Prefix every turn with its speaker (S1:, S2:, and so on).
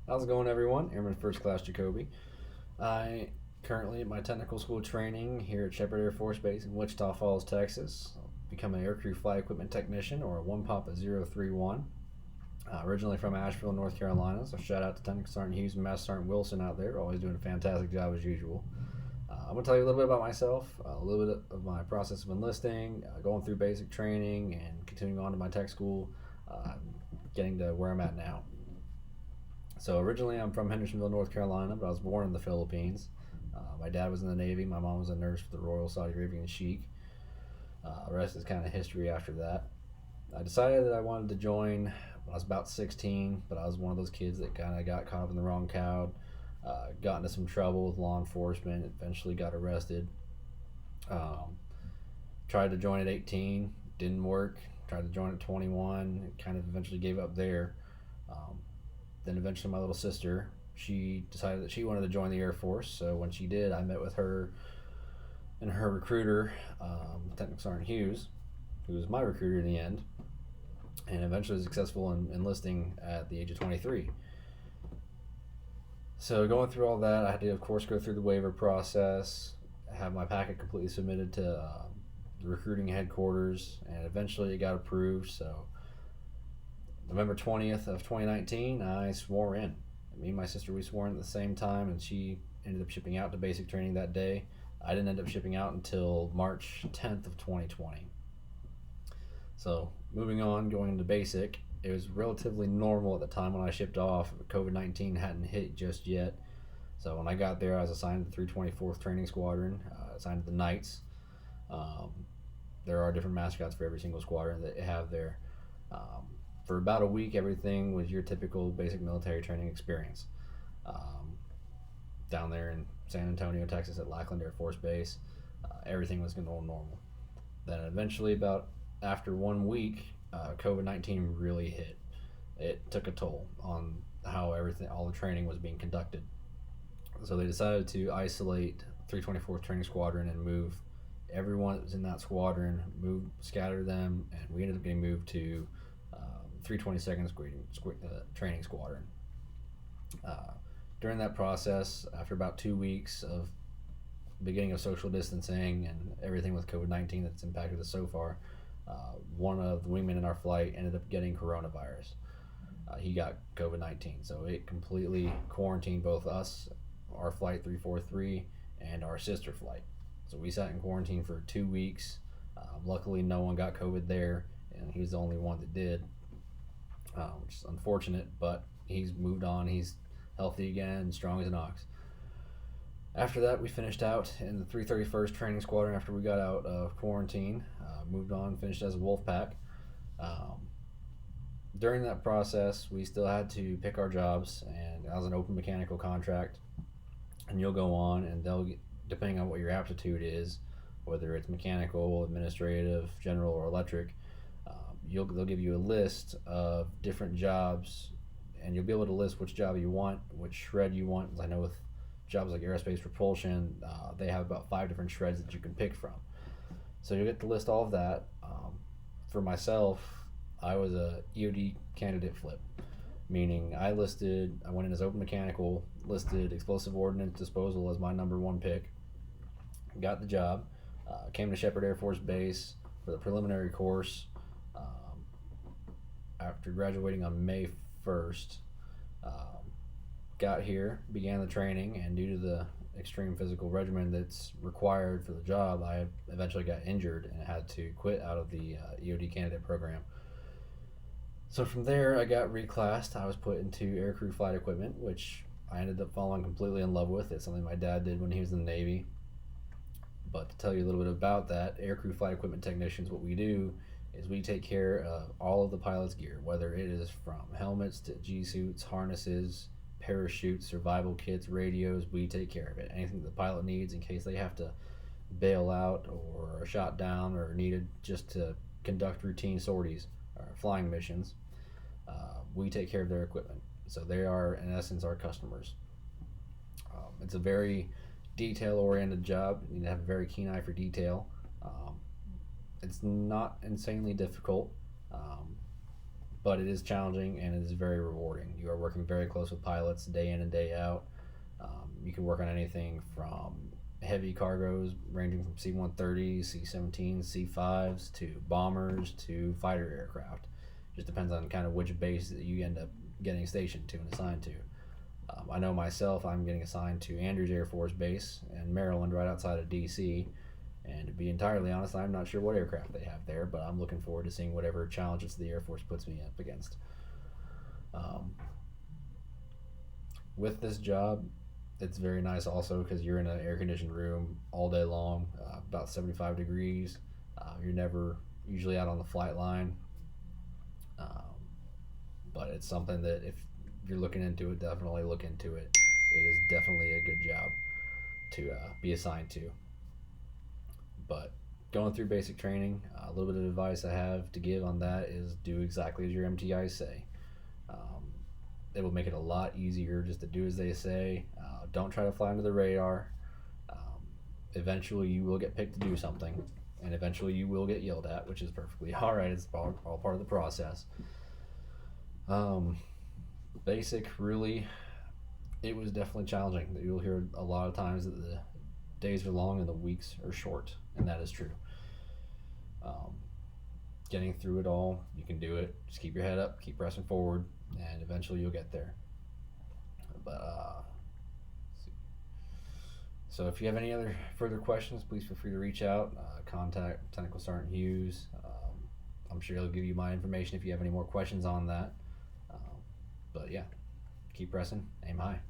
S1: How's it going, everyone? Airman First Class Jacoby. I currently at my technical school training here at Shepherd Air Force Base in Wichita Falls, Texas. I'll become an aircrew flight equipment technician, or a 1 Papa 031. Originally from Asheville, North Carolina, so shout out to Technical Sergeant Hughes and Master Sergeant Wilson out there, always doing a fantastic job as usual. I'm going to tell you a little bit about myself, a little bit of my process of enlisting, going through basic training, and continuing on to my tech school, getting to where I'm at now. So originally, I'm from Hendersonville, North Carolina, but I was born in the Philippines. My dad was in the Navy. My mom was a nurse for the Royal Saudi Arabian Sheikh. The rest is kind of history after that. I decided that I wanted to join when I was about 16, but I was one of those kids that kind of got caught up in the wrong crowd, got into some trouble with law enforcement, eventually got arrested. Um, Tried to join at 18, didn't work. Tried to join at 21, kind of eventually gave up there. Um, then eventually my little sister, she decided that she wanted to join the Air Force. So when she did, I met with her and her recruiter, Technical Sergeant Hughes, who was my recruiter in the end, and eventually was successful in enlisting at the age of 23. So going through all that, I had to, of course, go through the waiver process, have my packet completely submitted to the recruiting headquarters, and eventually it got approved. So November 20th of 2019, I swore in. Me and my sister, we swore in at the same time, and she ended up shipping out to basic training that day. I didn't end up shipping out until March 10th of 2020. So moving on, going into basic, it was relatively normal at the time when I shipped off. COVID-19 hadn't hit just yet. So when I got there, I was assigned to the 324th Training Squadron, assigned to the Knights. Um, there are different mascots for every single squadron that they have there. Um, for about a week, everything was your typical basic military training experience. Um, Down there in San Antonio, Texas, at Lackland Air Force Base, everything was going normal. Then eventually, about after 1 week, COVID-19 really hit. It took a toll on how everything, all the training was being conducted. So they decided to isolate 324th Training Squadron and move everyone that was in that squadron, scatter them, and we ended up getting moved to 322nd Training Squadron. Uh, During that process, after about 2 weeks of beginning of social distancing and everything with COVID-19 that's impacted us so far, one of the wingmen in our flight ended up getting coronavirus. He got COVID-19, so it completely quarantined both us, our flight 343, and our sister flight. So we sat in quarantine for 2 weeks. Luckily, no one got COVID there, and he was the only one that did, which is unfortunate, but he's moved on. He's healthy again, strong as an ox. After that, we finished out in the 331st Training Squadron after we got out of quarantine. Moved on, finished as a wolf pack. Um, During that process, we still had to pick our jobs, and that was an open mechanical contract. And you'll go on, and depending on what your aptitude is, whether it's mechanical, administrative, general, or electric, they'll give you a list of different jobs, and you'll be able to list which job you want, which shred you want. I know with jobs like aerospace propulsion, they have about 5 different shreds that you can pick from. So you'll get to list all of that. For myself, I was a EOD candidate flip, meaning I went in as open mechanical, listed explosive ordnance disposal as my number one pick, got the job, came to Shepherd Air Force Base for the preliminary course. After graduating on May 1st, got here, began the training, and due to the extreme physical regimen that's required for the job, I eventually got injured and had to quit out of the EOD candidate program. So from there, I got reclassed. I was put into aircrew flight equipment, which I ended up falling completely in love with. It's something my dad did when he was in the Navy. But to tell you a little bit about that, aircrew flight equipment technicians, what we do is we take care of all of the pilot's gear, whether it is from helmets to G-suits, harnesses, parachutes, survival kits, radios. We take care of it. Anything the pilot needs in case they have to bail out or are shot down or needed just to conduct routine sorties or flying missions, we take care of their equipment. So they are, in essence, our customers. It's a very detail-oriented job. You need to have a very keen eye for detail. It's not insanely difficult. but it is challenging and it is very rewarding. You are working very close with pilots day in and day out. You can work on anything from heavy cargoes ranging from C-130s, C-17s, C-5s to bombers to fighter aircraft. Just depends on kind of which base that you end up getting stationed to and assigned to. I know myself, I'm getting assigned to Andrews Air Force Base in Maryland, right outside of DC. And to be entirely honest, I'm not sure what aircraft they have there, but I'm looking forward to seeing whatever challenges the Air Force puts me up against. With this job, it's very nice also because you're in an air-conditioned room all day long, about 75 degrees. You're never usually out on the flight line, um, but it's something that if you're looking into it, definitely look into it. It is definitely a good job to be assigned to. But going through basic training, a little bit of advice I have to give on that is do exactly as your MTIs say. It will make it a lot easier just to do as they say. Don't try to fly under the radar. Um, Eventually, you will get picked to do something, and eventually, you will get yelled at, which is perfectly all right. It's all part of the process. Um, Basic, really, it was definitely challenging. You'll hear a lot of times that the days are long and the weeks are short, and that is true. Um, Getting through it all, you can do it. Just keep your head up, keep pressing forward, and eventually you'll get there. But so if you have any other further questions, please feel free to reach out. Contact Technical Sergeant Hughes. I'm sure he'll give you my information if you have any more questions on that. But yeah, keep pressing, aim high.